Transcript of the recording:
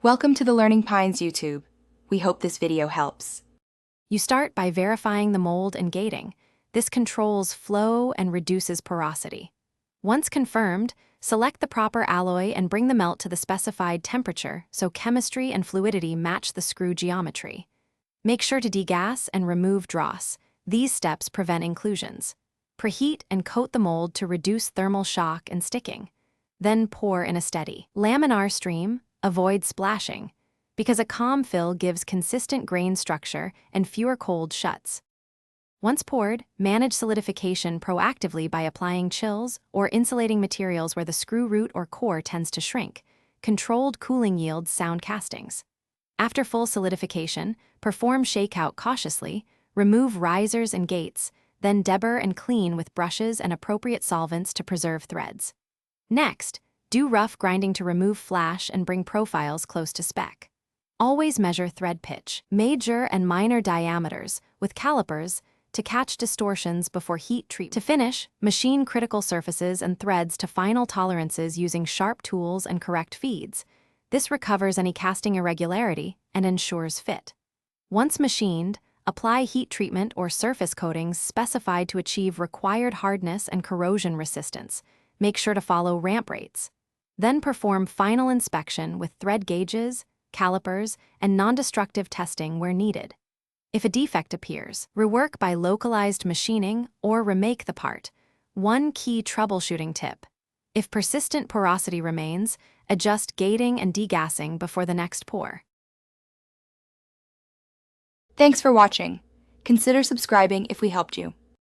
Welcome to the Learning Pines YouTube. We hope this video helps. You start by verifying the mold and gating. This controls flow and reduces porosity. Once confirmed, select the proper alloy and bring the melt to the specified temperature so chemistry and fluidity match the screw geometry. Make sure to degas and remove dross. These steps prevent inclusions. Preheat and coat the mold to reduce thermal shock and sticking. Then pour in a steady, laminar stream. Avoid splashing, because a calm fill gives consistent grain structure and fewer cold shuts. Once poured, manage solidification proactively by applying chills or insulating materials where the screw root or core tends to shrink. Controlled cooling yields sound castings. After full solidification, perform shakeout cautiously, remove risers and gates, then deburr and clean with brushes and appropriate solvents to preserve threads. Next, do rough grinding to remove flash and bring profiles close to spec. Always measure thread pitch, major and minor diameters, with calipers to catch distortions before heat treat. To finish, machine critical surfaces and threads to final tolerances using sharp tools and correct feeds. This recovers any casting irregularity and ensures fit. Once machined, apply heat treatment or surface coatings specified to achieve required hardness and corrosion resistance. Make sure to follow ramp rates. Then perform final inspection with thread gauges, calipers, and non-destructive testing where needed. If a defect appears, rework by localized machining or remake the part. One key troubleshooting tip: if persistent porosity remains, adjust gating and degassing before the next pour. Thanks for watching. Consider subscribing if we helped you.